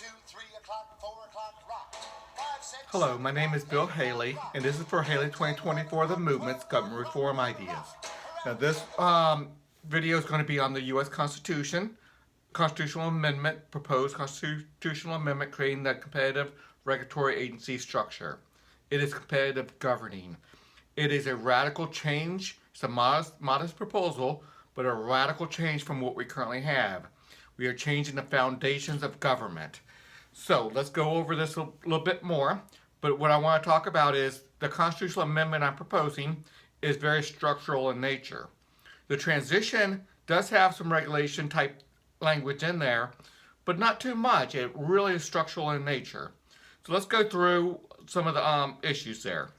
2, 3 o'clock, 4 o'clock, rock. 5, 6, Hello, my name is Bill Haley, and this is for Haley 2024, The Movement's Government Reform Ideas. Now this video is going to be on the U.S. Constitution, Constitutional Amendment, proposed Constitutional Amendment creating the competitive regulatory agency structure. It is competitive governing. It is a radical change. It's a modest proposal, but a radical change from what we currently have. We are changing the foundations of government. So let's go over this a little bit more. But what I want to talk about is the constitutional amendment I'm proposing is very structural in nature. The transition does have some regulation type language in there, but not too much. It really is structural in nature. So let's go through some of the issues there.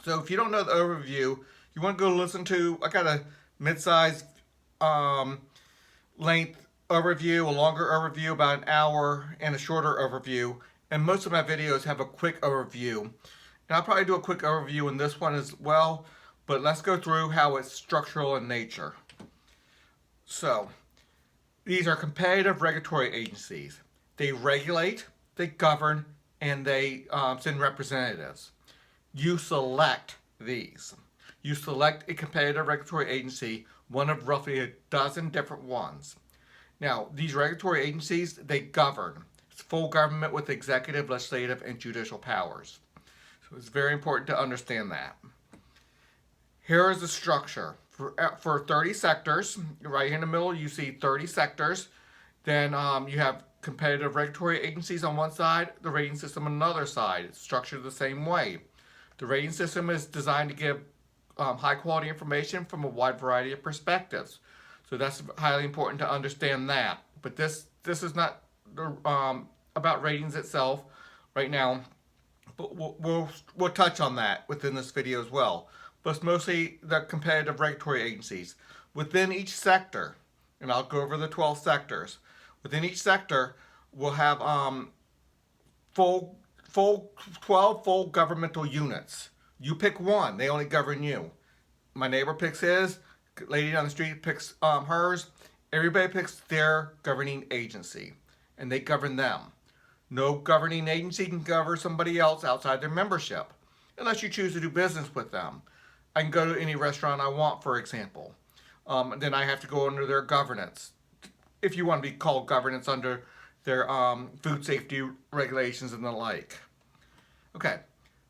So if you don't know the overview, you want to go listen to, I got a mid-sized length overview, a longer overview, about an hour, and a shorter overview. And most of my videos have a quick overview. And I'll probably do a quick overview in this one as well, but let's go through how it's structural in nature. So, these are competitive regulatory agencies. They regulate, they govern, and they send representatives. You select these. You select a competitive regulatory agency, one of roughly a dozen different ones. Now, these regulatory agencies, they govern. It's full government with executive, legislative, and judicial powers. So it's very important to understand that. Here is the structure. For 30 sectors, right here in the middle, you see 30 sectors. Then you have competitive regulatory agencies on one side, the rating system on another side. It's structured the same way. The rating system is designed to give high quality information from a wide variety of perspectives. So that's highly important to understand that. But this is not about ratings itself right now. But we'll touch on that within this video as well. But it's mostly the competitive regulatory agencies. Within each sector, and I'll go over the 12 sectors. Within each sector, we'll have 12 full governmental units. You pick one, they only govern you. My neighbor picks his, lady down the street picks hers. Everybody picks their governing agency, and they govern them. No governing agency can govern somebody else outside their membership, unless you choose to do business with them. I can go to any restaurant I want, for example. Then I have to go under their governance. If you want to be called governance under their food safety regulations and the like. Okay,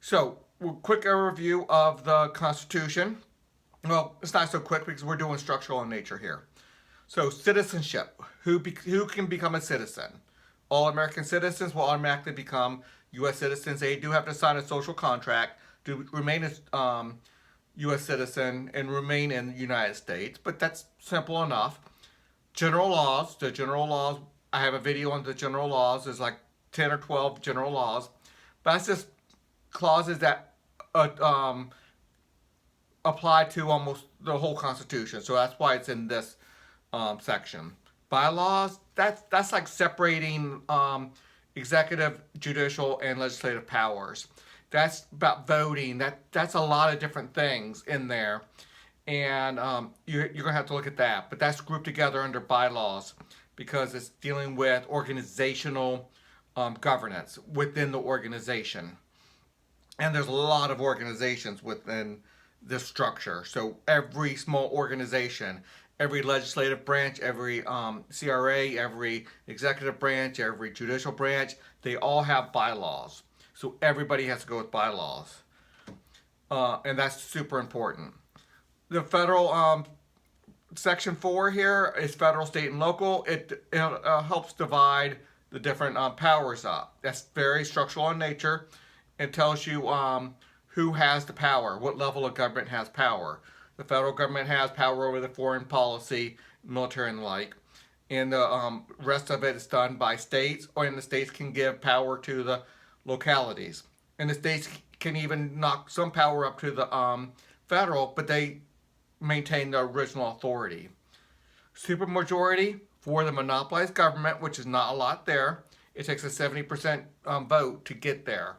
so quick overview of the Constitution. Well, it's not so quick because we're doing structural in nature here. So citizenship, who can become a citizen? All American citizens will automatically become U.S. citizens. They do have to sign a social contract to remain a U.S. citizen and remain in the United States, but that's simple enough. General laws, I have a video on the general laws. There's like 10 or 12 general laws, but that's just clauses that apply to almost the whole Constitution. So that's why it's in this section. Bylaws, that's like separating executive, judicial, and legislative powers. That's about voting. That's a lot of different things in there. And you're going to have to look at that. But that's grouped together under bylaws because it's dealing with organizational governance within the organization. And there's a lot of organizations within this structure. So every small organization, every legislative branch, every CRA, every executive branch, every judicial branch, they all have bylaws. So everybody has to go with bylaws. And that's super important. The federal, section 4 here is federal, state, and local. It helps divide the different powers up. That's very structural in nature. It tells you who has the power, what level of government has power. The federal government has power over the foreign policy, military, and the like. And the rest of it is done by states, and the states can give power to the localities. And the states can even knock some power up to the federal, but they maintain the original authority. Supermajority for the monopolized government, which is not a lot there. It takes a 70% vote to get there,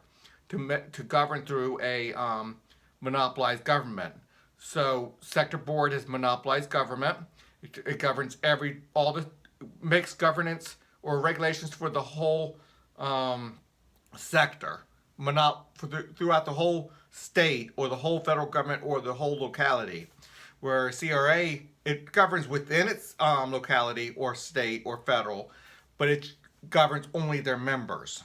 to govern through a monopolized government. So sector board is monopolized government. It governs all the makes governance or regulations for the whole sector, throughout the whole state or the whole federal government or the whole locality. Where CRA, it governs within its locality or state or federal, but it governs only their members.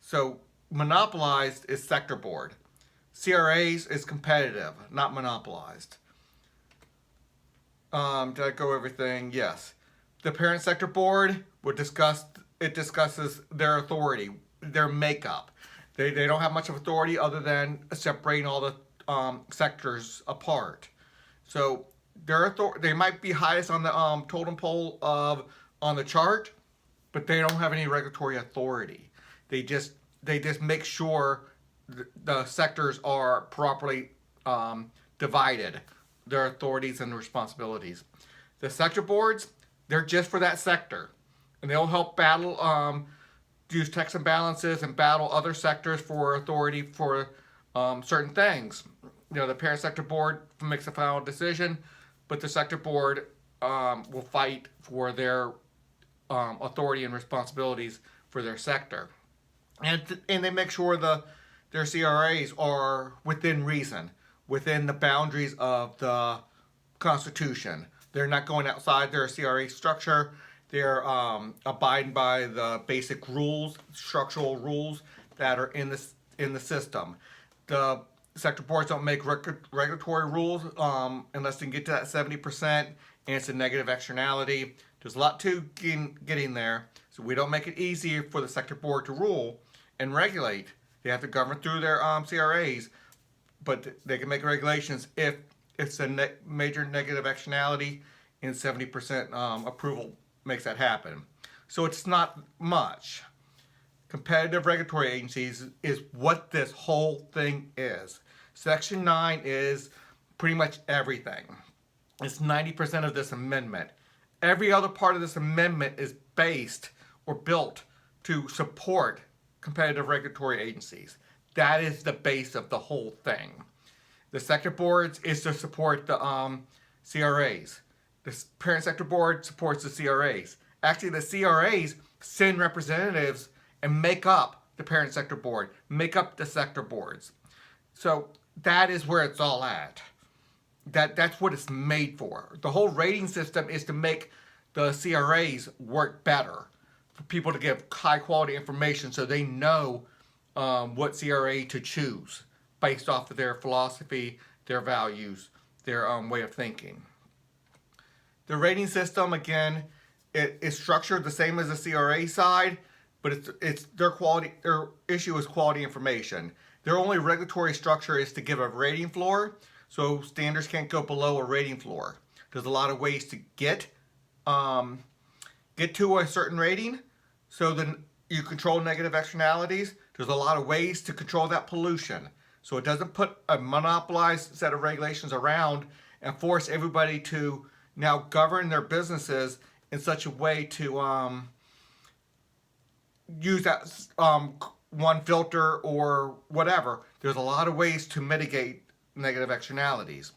So monopolized is sector board. CRAs is competitive, not monopolized. Did I go everything? Yes. The parent sector board discusses their authority, their makeup. They don't have much of authority other than separating all the sectors apart. So they might be highest on the totem pole on the chart, but they don't have any regulatory authority. They just make sure the sectors are properly divided, their authorities and responsibilities. The sector boards, they're just for that sector, and they'll help battle, use checks and balances and battle other sectors for authority for certain things. The parent sector board makes a final decision, but the sector board will fight for their authority and responsibilities for their sector, and they make sure their CRAs are within reason, within the boundaries of the Constitution. They're not going outside their CRA structure. They're abiding by the basic rules, structural rules that are in the system. The sector boards don't make regulatory rules unless they can get to that 70%, and it's a negative externality. There's a lot to getting there, so we don't make it easy for the sector board to rule and regulate. They have to govern through their CRAs, but they can make regulations if it's a major negative externality, and 70% approval makes that happen. So it's not much. Competitive regulatory agencies is what this whole thing is. Section 9 is pretty much everything. It's 90% of this amendment. Every other part of this amendment is based or built to support competitive regulatory agencies. That is the base of the whole thing. The sector boards is to support the CRAs. The parent sector board supports the CRAs. Actually, the CRAs send representatives and make up the parent sector board, make up the sector boards. So that is where it's all at. That's what it's made for. The whole rating system is to make the CRAs work better, for people to give high quality information so they know what CRA to choose based off of their philosophy, their values, their way of thinking. The rating system, again, it is structured the same as the CRA side, but it's their issue is quality information. Their only regulatory structure is to give a rating floor, so standards can't go below a rating floor. There's a lot of ways to get to a certain rating, so then you control negative externalities. There's a lot of ways to control that pollution, so it doesn't put a monopolized set of regulations around and force everybody to now govern their businesses in such a way to use that one filter or whatever. There's a lot of ways to mitigate negative externalities.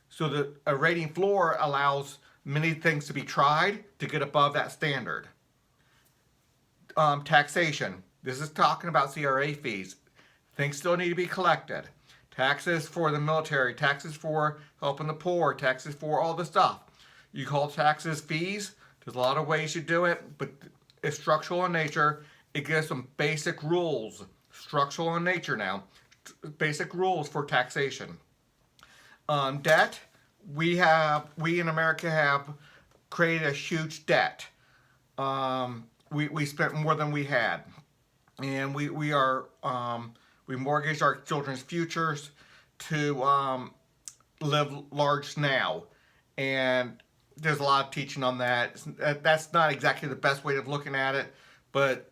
So a rating floor allows many things to be tried to get above that standard. Taxation. This is talking about CRA fees. Things still need to be collected. Taxes for the military, taxes for helping the poor, taxes for all the stuff. You call taxes fees. There's a lot of ways you do it, but it's structural in nature. It gives some basic rules. Structural in nature now. Basic rules for taxation. Debt. We in America have created a huge debt. We spent more than we had, and we mortgaged our children's futures to live large now, and there's a lot of teaching on that. That's not exactly the best way of looking at it, but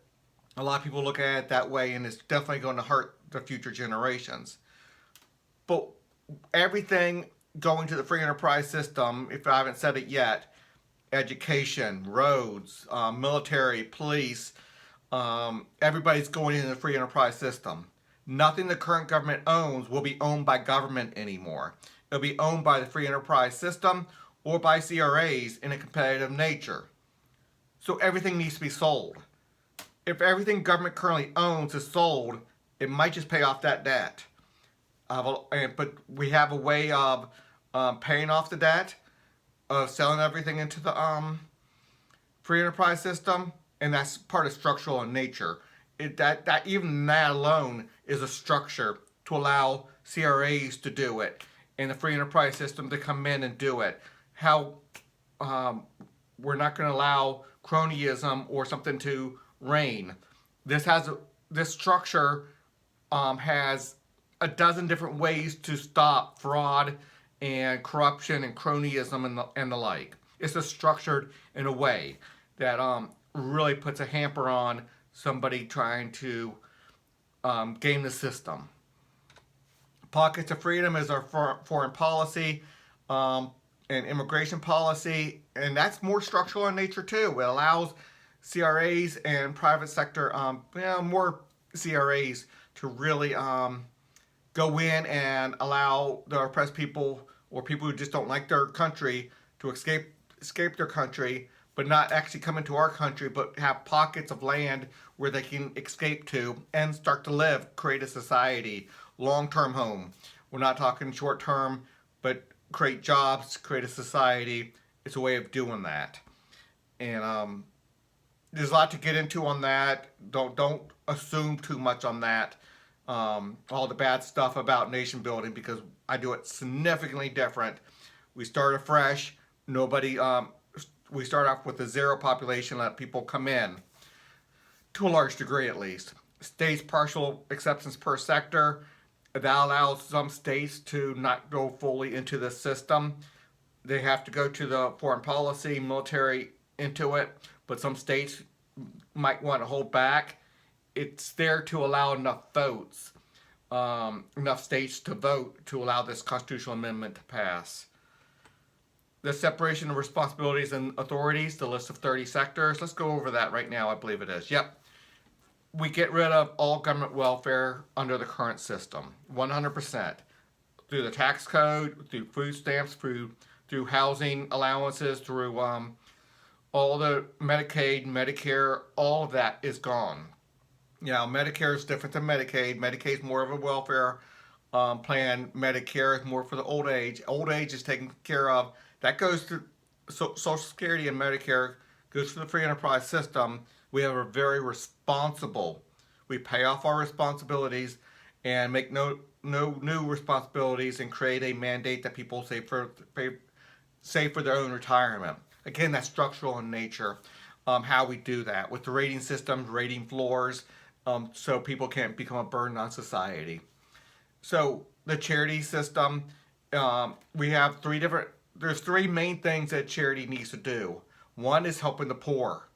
a lot of people look at it that way, and it's definitely going to hurt the future generations. But everything going to the free enterprise system, if I haven't said it yet, education, roads, military, police, everybody's going into the free enterprise system. Nothing the current government owns will be owned by government anymore. It'll be owned by the free enterprise system or by CRAs in a competitive nature. So everything needs to be sold. if everything government currently owns is sold, it might just pay off that debt. But we have a way of paying off the debt, of selling everything into the free enterprise system, and that's part of structural in nature. That even that alone is a structure to allow CRAs to do it and the free enterprise system to come in and do it. How we're not going to allow cronyism or something to reign. This structure has a dozen different ways to stop fraud and corruption and cronyism and the like. It's just structured in a way that really puts a hamper on somebody trying to game the system. Pockets of freedom is our foreign policy and immigration policy, and that's more structural in nature too. It allows CRAs and private sector, more CRAs to really go in and allow the oppressed people or people who just don't like their country to escape their country, but not actually come into our country, but have pockets of land where they can escape to and start to live, create a society, long-term home. We're not talking short-term, but create jobs, create a society. It's a way of doing that. And there's a lot to get into on that. Don't assume too much on that. All the bad stuff about nation building, because I do it significantly different. We start afresh. We start off with a zero population, let people come in, to a large degree at least. States partial acceptance per sector. That allows some states to not go fully into the system. They have to go to the foreign policy, military into it, but some states might want to hold back. It's there to allow enough votes, enough states to vote to allow this constitutional amendment to pass. The separation of responsibilities and authorities, the list of 30 sectors. Let's go over that right now, I believe it is. Yep. We get rid of all government welfare under the current system, 100%. Through the tax code, through food stamps, through housing allowances, through all the Medicaid, Medicare, all of that is gone. Medicare is different than Medicaid. Medicaid is more of a welfare plan. Medicare is more for the old age. Old age is taken care of. That goes to Social Security, and Medicare goes to the free enterprise system. We have a very responsible. We pay off our responsibilities and make no new responsibilities and create a mandate that people save for their own retirement. Again, that's structural in nature. How we do that with the rating systems, rating floors, so people can't become a burden on society. So the charity system, we have there's three main things that charity needs to do. One is helping the poor.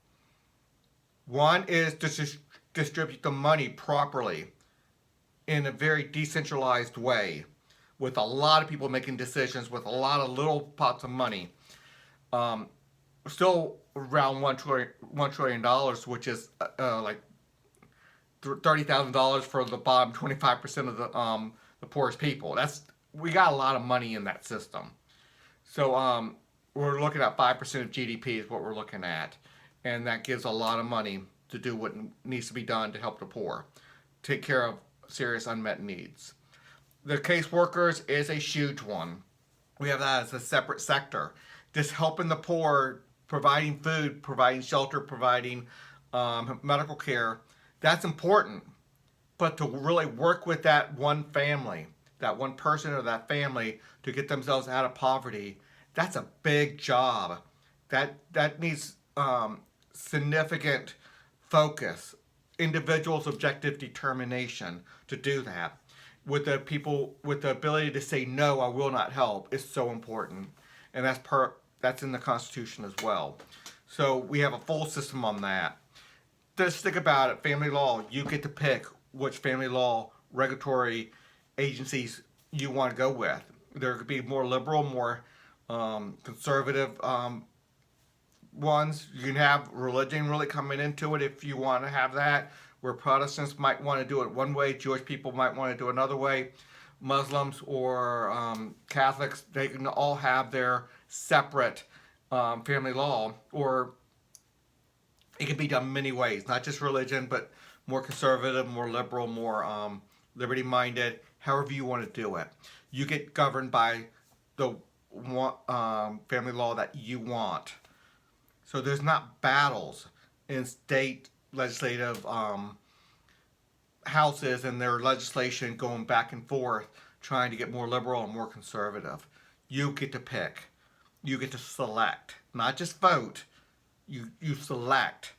One is to distribute the money properly in a very decentralized way, with a lot of people making decisions with a lot of little pots of money. Still around $1 trillion, which is like $30,000 for the bottom 25% of the poorest people. We got a lot of money in that system. So we're looking at 5% of GDP is what we're looking at, and that gives a lot of money to do what needs to be done to help the poor, take care of serious unmet needs. The caseworkers is a huge one. We have that as a separate sector, just helping the poor, providing food, providing shelter, providing medical care. That's important, but to really work with that one family, that one person or that family to get themselves out of poverty, that's a big job. That needs significant focus, individual subjective determination to do that. With the people, with the ability to say no, I will not help, is so important, and that's in the Constitution as well. So we have a full system on that. Just think about it, family law. You get to pick which family law regulatory agencies you want to go with. There could be more liberal, more conservative ones. You can have religion really coming into it if you want to have that, where Protestants might want to do it one way, Jewish people might want to do it another way, Muslims or Catholics, they can all have their separate family law, or It can be done many ways, not just religion, but more conservative, more liberal, more liberty-minded, however you want to do it. You get governed by the family law that you want. So there's not battles in state legislative houses and their legislation going back and forth trying to get more liberal and more conservative. You get to pick. You get to select. Not just vote. You select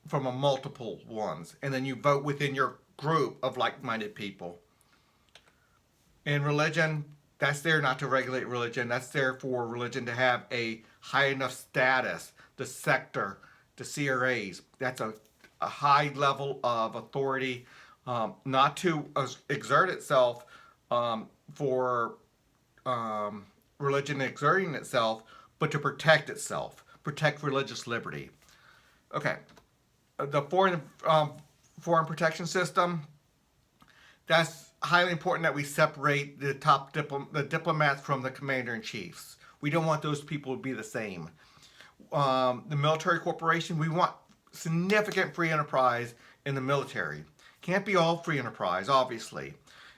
from a multiple ones. And then you vote within your group of like-minded people. In religion, that's there not to regulate religion. That's there for religion to have a high enough status. The sector, the CRAs, that's a high level of authority, not to exert itself for religion exerting itself, but to protect itself, protect religious liberty. Okay, the foreign protection system. That's highly important that we separate the the diplomats from the commander-in-chiefs. We don't want those people to be the same. The military corporation, we want significant free enterprise in the military. Can't be all free enterprise, obviously.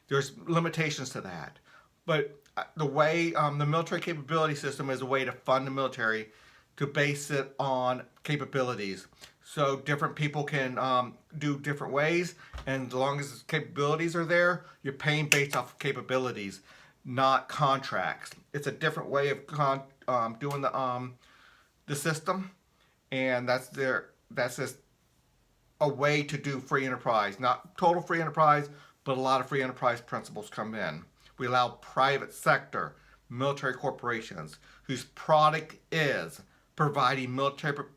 There's limitations to that. But the way the military capability system is a way to fund the military to base it on capabilities. So different people can do different ways, and as long as capabilities are there, you're paying based off of capabilities, not contracts. It's a different way of doing the system, and that's just a way to do free enterprise. Not total free enterprise, but a lot of free enterprise principles come in. We allow private sector, military corporations, whose product is providing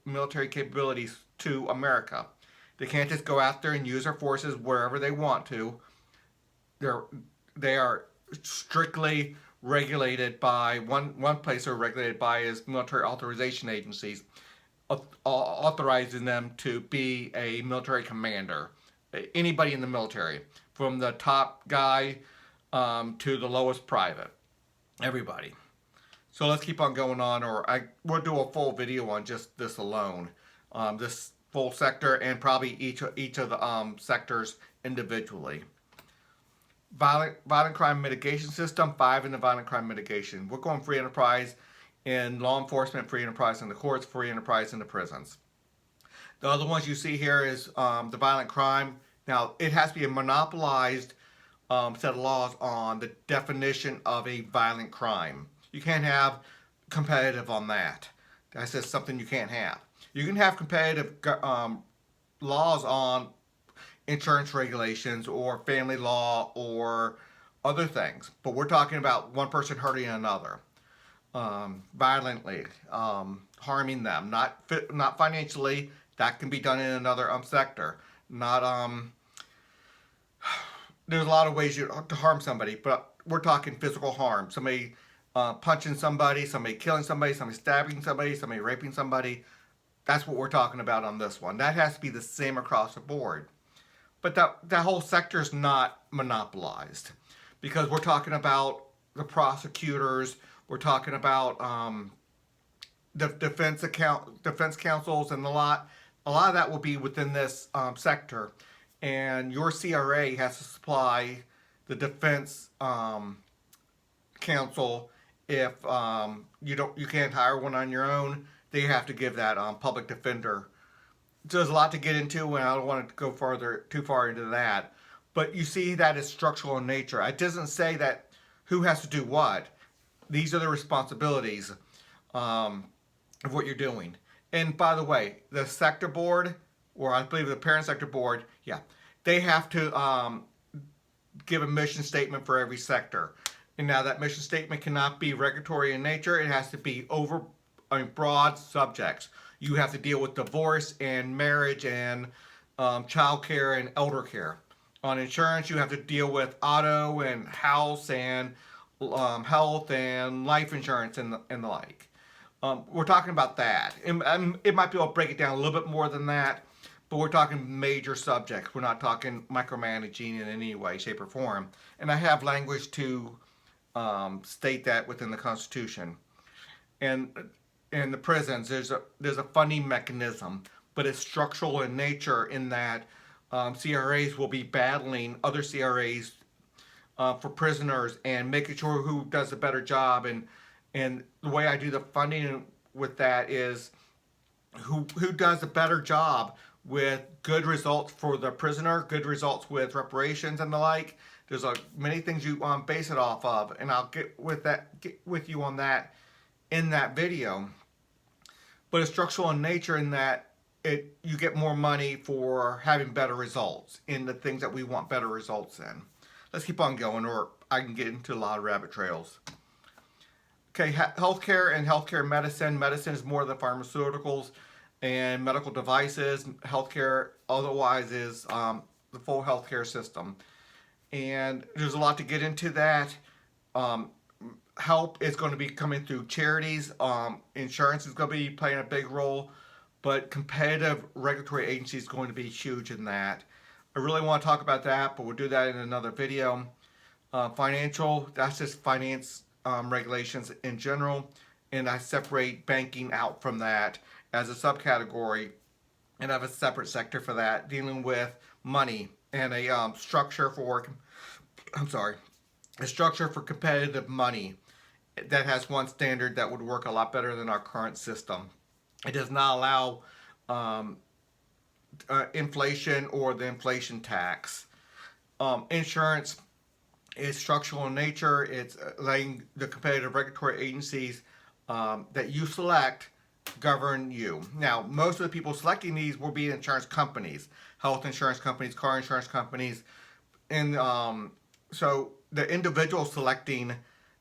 military capabilities to America. They can't just go out there and use their forces wherever they want to. They are strictly regulated by one place they're regulated by is military authorization agencies, authorizing them to be a military commander. Anybody in the military, from the top guy to the lowest private, everybody. So let's keep on going on, or we'll do a full video on just this alone, this full sector, and probably each of the sectors individually. Violent crime mitigation system, 5 in the violent crime mitigation. We're going free enterprise in law enforcement, free enterprise in the courts, free enterprise in the prisons. The other ones you see here is the violent crime. Now, it has to be a monopolized set of laws on the definition of a violent crime. You can't have competitive on that. That's just something you can't have. You can have competitive laws on insurance regulations or family law or other things, but we're talking about one person hurting another violently, harming them, not financially. That can be done in another sector. Not there's a lot of ways to harm somebody, but we're talking physical harm. Somebody punching somebody, somebody killing somebody, somebody stabbing somebody, somebody raping somebody. That's what we're talking about on this one. That has to be the same across the board. But that whole sector is not monopolized, because we're talking about the prosecutors, we're talking about the defense counsels, and a lot of that will be within this sector. And your CRA has to supply the defense counsel. If you can't hire one on your own, they have to give that public defender. So there's a lot to get into, and I don't want to go too far into that. But you see that it's structural in nature. It doesn't say that who has to do what. These are the responsibilities of what you're doing. And by the way, the sector board, or I believe the parent sector board, they have to give a mission statement for every sector. And now that mission statement cannot be regulatory in nature. It has to be broad subjects. You have to deal with divorce and marriage and child care and elder care. On insurance, you have to deal with auto and house and health and life insurance and the like. We're talking about that. And it might be able to break it down a little bit more than that, but we're talking major subjects. We're not talking micromanaging in any way, shape, or form. And I have language to state that within the Constitution. And in the prisons, there's a funding mechanism, but it's structural in nature in that CRAs will be battling other CRAs for prisoners and making sure who does a better job. And the way I do the funding with that is who does a better job with good results for the prisoner, good results with reparations and the like. There's many things you base it off of, and I'll get with you on that in that video. But it's structural in nature in that you get more money for having better results in the things that we want better results in. Let's keep on going, or I can get into a lot of rabbit trails. Okay, healthcare and healthcare medicine. Medicine is more than pharmaceuticals and medical devices. Healthcare otherwise is the full healthcare system. And there's a lot to get into that. Help is going to be coming through charities. Insurance is going to be playing a big role. But competitive regulatory agency is going to be huge in that. I really want to talk about that, but we'll do that in another video. Financial, that's just finance regulations in general. And I separate banking out from that as a subcategory. And I have a separate sector for that, dealing with money and a structure for, a structure for competitive money that has one standard that would work a lot better than our current system. It does not allow inflation or the inflation tax. Insurance is structural in nature. It's letting the competitive regulatory agencies that you select govern you. Now, most of the people selecting these will be insurance companies, health insurance companies, car insurance companies, and so the individual selecting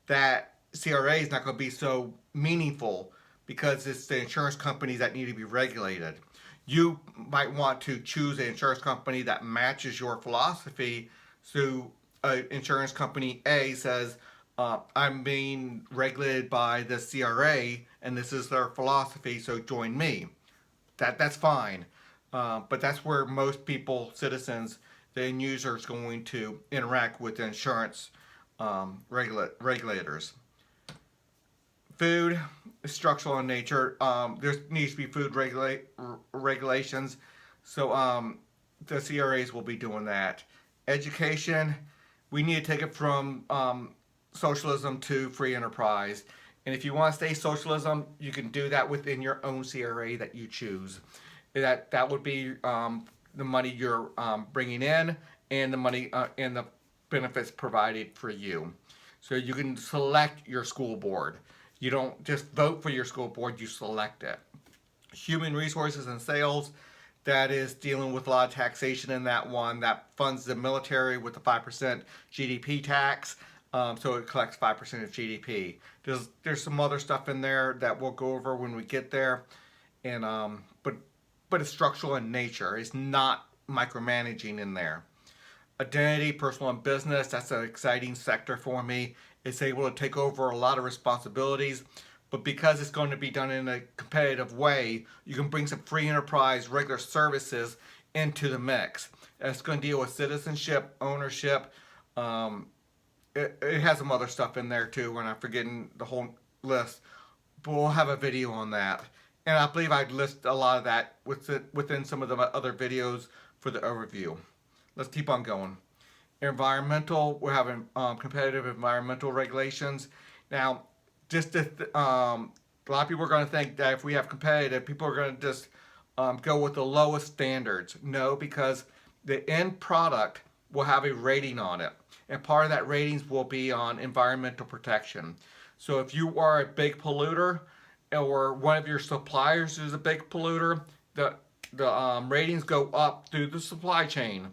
that CRA is not going to be so meaningful because it's the insurance companies that need to be regulated. You might want to choose an insurance company that matches your philosophy. So insurance company A says, I'm being regulated by the CRA and this is their philosophy, so join me. That's fine. But that's where most people, citizens, the end user is going to interact with the insurance regulators. Food is structural in nature. There needs to be food regulations. So the CRAs will be doing that. Education, we need to take it from socialism to free enterprise. And if you want to stay socialism, you can do that within your own CRA that you choose. That would be the money you're bringing in and the money and the benefits provided for you. So you can select your school board. You don't just vote for your school board, you select it. Human resources and sales, that is dealing with a lot of taxation in that one. That funds the military with the 5% GDP tax. So it collects 5% of GDP. There's some other stuff in there that we'll go over when we get there. And but it's structural in nature. It's not micromanaging in there. Identity, personal and business, that's an exciting sector for me. It's able to take over a lot of responsibilities, but because it's going to be done in a competitive way, you can bring some free enterprise, regular services into the mix. It's going to deal with citizenship, ownership. It has some other stuff in there too, and I'm forgetting the whole list, but we'll have a video on that. And I believe I'd list a lot of that within some of the other videos for the overview. Let's keep on going. Environmental, we're having competitive environmental regulations. Now, just a lot of people are going to think that if we have competitive, people are going to just go with the lowest standards. No, because the end product will have a rating on it. And part of that ratings will be on environmental protection. So if you are a big polluter, or one of your suppliers is a big polluter, the ratings go up through the supply chain.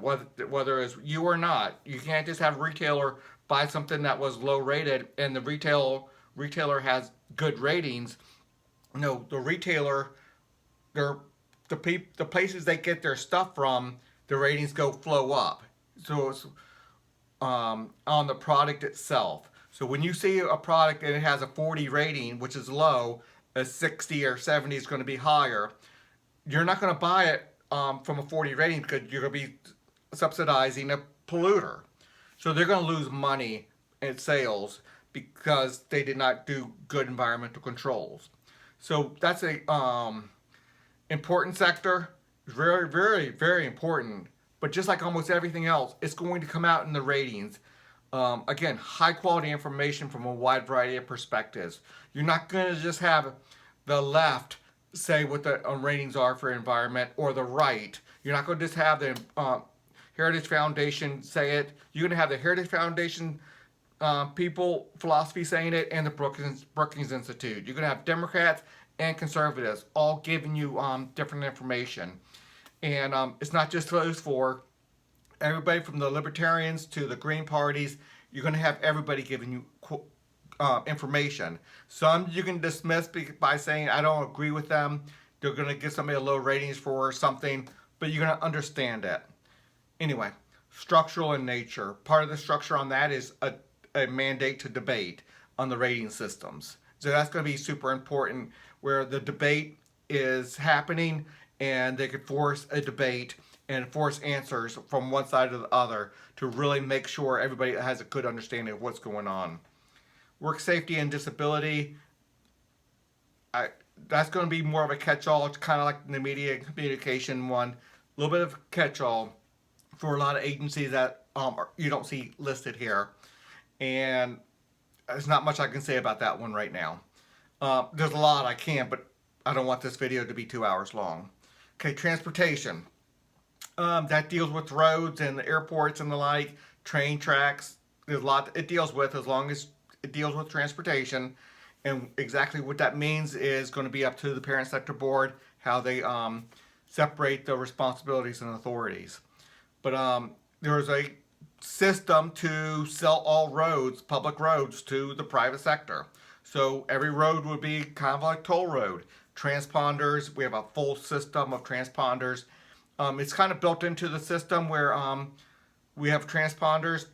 Whether it's you or not, you can't just have a retailer buy something that was low rated and the retailer has good ratings. No, the retailer, the places they get their stuff from, the ratings flow up. So it's on the product itself. So when you see a product and it has a 40 rating, which is low, a 60 or 70 is going to be higher, you're not going to buy it from a 40 rating because you're going to be subsidizing a polluter. So they're going to lose money in sales because they did not do good environmental controls. So that's important sector, very, very, very important. But just like almost everything else, it's going to come out in the ratings. Again, high quality information from a wide variety of perspectives. You're not going to just have the left say what the ratings are for environment, or the right. You're not going to just have the Heritage Foundation say it. You're going to have the Heritage Foundation people, philosophy saying it, and the Brookings Institute. You're going to have Democrats and conservatives all giving you different information. And it's not just those four. Everybody from the libertarians to the green parties, you're going to have everybody giving you information. Some you can dismiss by saying, I don't agree with them. They're going to give somebody a low ratings for something, but you're going to understand it. Anyway, structural in nature. Part of the structure on that is a mandate to debate on the rating systems. So that's going to be super important, where the debate is happening and they could force a debate and force answers from one side or the other to really make sure everybody has a good understanding of what's going on. Work safety and disability, that's going to be more of a catch-all. It's kind of like the media and communication one. A little bit of catch-all for a lot of agencies that you don't see listed here. And there's not much I can say about that one right now. There's a lot I can, but I don't want this video to be 2 hours long. Okay, transportation. That deals with roads and the airports and the like, train tracks. There's a lot it deals with, as long as it deals with transportation. And exactly what that means is going to be up to the parent sector board, how they separate the responsibilities and authorities. But there's a system to sell all roads, public roads, to the private sector. So every road would be kind of like toll road. Transponders, we have a full system of transponders. It's kind of built into the system where we have transponders,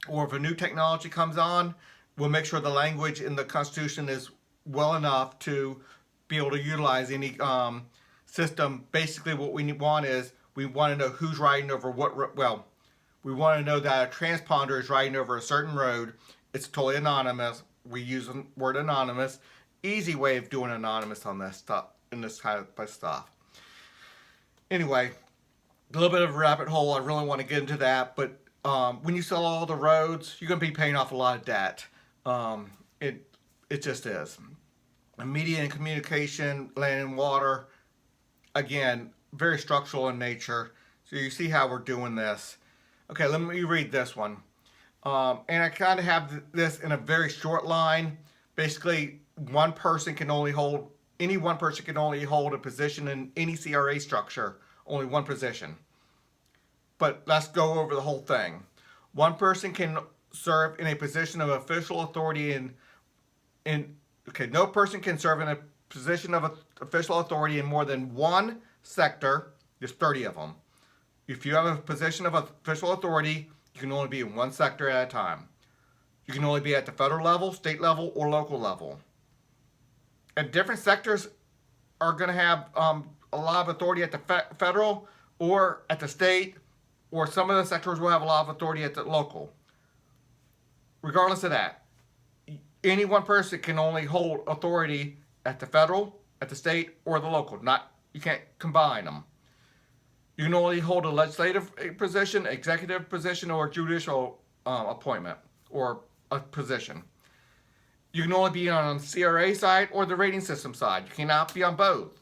or if a new technology comes on, we'll make sure the language in the Constitution is well enough to be able to utilize any system. Basically what we want is, we want to know who's riding over what, well, we want to know that a transponder is riding over a certain road. It's totally anonymous. We use the word anonymous. Easy way of doing anonymous on this stuff, in this kind of stuff. Anyway, a little bit of a rabbit hole. I really want to get into that, but when you sell all the roads, you're going to be paying off a lot of debt. It just is. And media and communication, land and water, again, very structural in nature. So you see how we're doing this. Okay, let me read this one. And I kind of have this in a very short line. Basically, any one person can only hold a position in any CRA structure, only one position. But let's go over the whole thing. One person can serve in a position of official authority no person can serve in a position of official authority in more than one sector. There's 30 of them. If you have a position of official authority, you can only be in one sector at a time. You can only be at the federal level, state level, or local level. And different sectors are going to have a lot of authority at the federal or at the state, or some of the sectors will have a lot of authority at the local. Regardless of that, any one person can only hold authority at the federal, at the state, or the local. You can't combine them. You can only hold a legislative position, executive position, or judicial appointment or a position. You can only be on the CRA side or the rating system side. You cannot be on both.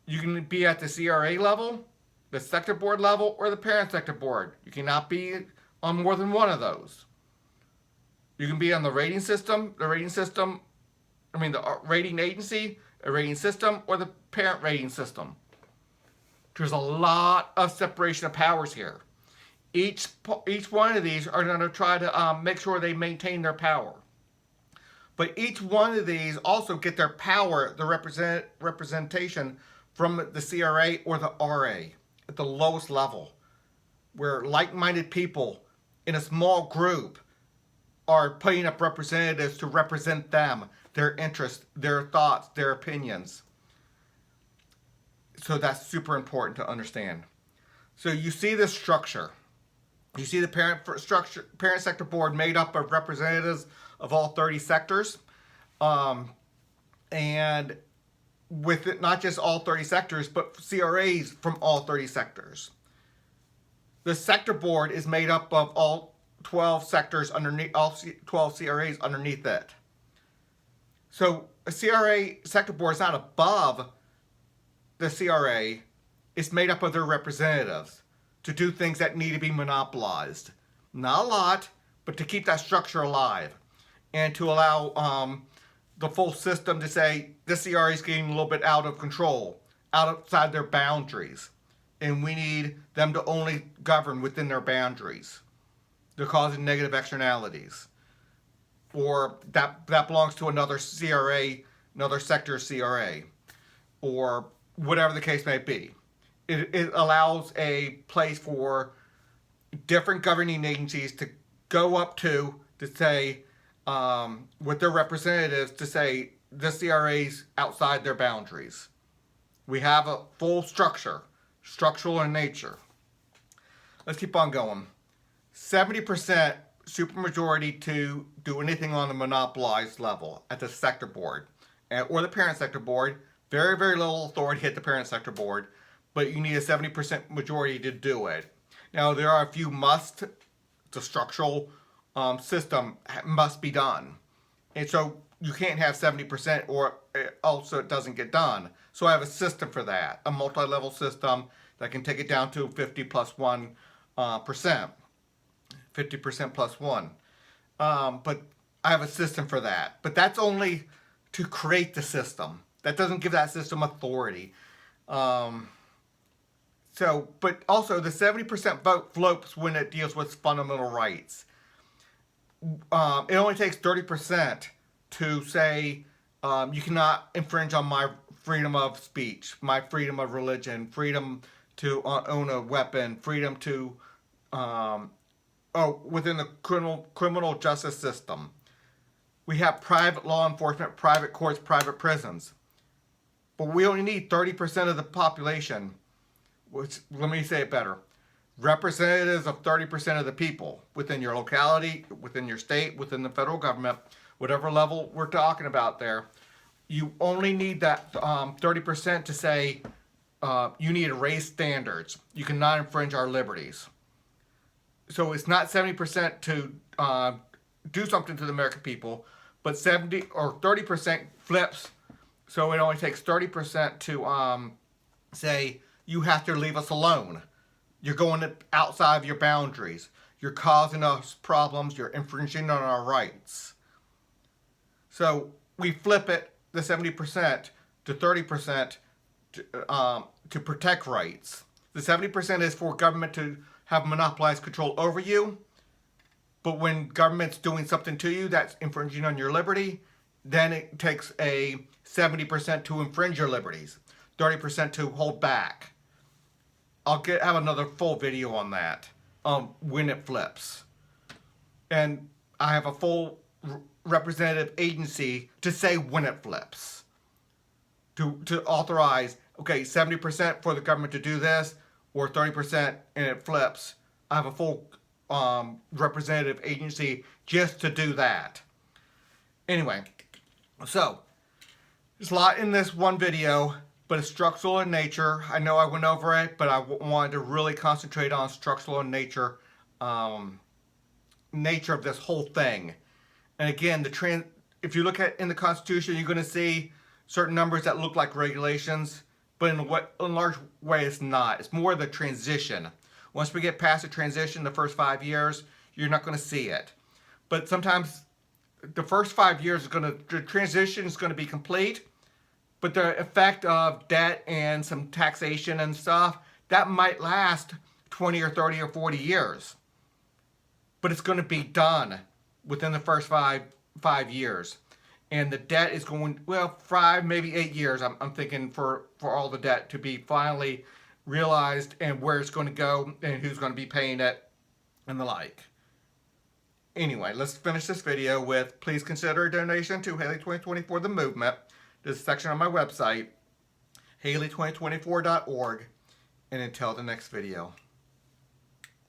You can be at the CRA level, the sector board level, or the parent sector board. You cannot be on more than one of those. You can be on the rating agency, a rating system, or the parent rating system. There's a lot of separation of powers here. Each one of these are going to try to make sure they maintain their power. But each one of these also get their power, the representation from the CRA or the RA at the lowest level, where like-minded people in a small group are putting up representatives to represent them, their interests, their thoughts, their opinions. So that's super important to understand. So you see this structure. You see the parent sector board made up of representatives of all 30 sectors. And with it, not just all 30 sectors, but CRAs from all 30 sectors. The sector board is made up of all 12 sectors underneath, all 12 CRAs underneath it. So a CRA sector board is not above the CRA. It's made up of their representatives to do things that need to be monopolized. Not a lot, but to keep that structure alive and to allow the full system to say this CRA is getting a little bit out of control, outside their boundaries, and we need them to only govern within their boundaries. They're causing negative externalities, or that belongs to another CRA, another sector CRA, or whatever the case may be. It allows a place for different governing agencies to go up to say, with their representatives, to say the CRA's outside their boundaries. We have a full structure, structural in nature. Let's keep on going. 70% supermajority to do anything on the monopolized level at the sector board or the parent sector board. Very, very little authority at the parent sector board, but you need a 70% majority to do it. Now, there are a few must. The structural system must be done. And so you can't have 70% or also it doesn't get done. So I have a system for that, a multi-level system that can take it down to 50 plus 1%. 50% plus 1. But I have a system for that. But that's only to create the system. That doesn't give that system authority. But also the 70% vote floats when it deals with fundamental rights. It only takes 30% to say you cannot infringe on my freedom of speech, my freedom of religion, freedom to own a weapon, freedom to within the criminal justice system. We have private law enforcement, private courts, private prisons. But we only need 30% of the population, which, let me say it better, representatives of 30% of the people within your locality, within your state, within the federal government, whatever level we're talking about there. You only need that 30% to say you need to raise standards. You cannot infringe our liberties. So it's not 70% to do something to the American people, but 70 or 30% flips. So it only takes 30% to say you have to leave us alone. You're going outside of your boundaries. You're causing us problems. You're infringing on our rights. So we flip it, the 70% to 30% to protect rights. The 70% is for government to have monopolized control over you. But when government's doing something to you that's infringing on your liberty, then it takes a 70% to infringe your liberties, 30% to hold back. I'll have another full video on that, when it flips. And I have a full representative agency to say when it flips. To authorize, okay, 70% for the government to do this, or 30% and it flips. I have a full representative agency just to do that. Anyway, so there's a lot in this one video, but it's structural in nature. I know I went over it, but I wanted to really concentrate on structural in nature, nature of this whole thing. And again, if you look at in the Constitution, you're going to see certain numbers that look like regulations, but in a large way, it's not. It's more the transition. Once we get past the transition, the first 5 years, you're not going to see it. But sometimes the first 5 years the transition is going to be complete, but the effect of debt and some taxation and stuff, that might last 20 or 30 or 40 years. But it's going to be done within the first five years. And the debt is going, well, 5, maybe 8 years, I'm thinking, for all the debt to be finally realized and where it's going to go and who's going to be paying it and the like. Anyway, let's finish this video with, please consider a donation to Haley 2024 The Movement. There's a section on my website, haley2024.org. And until the next video.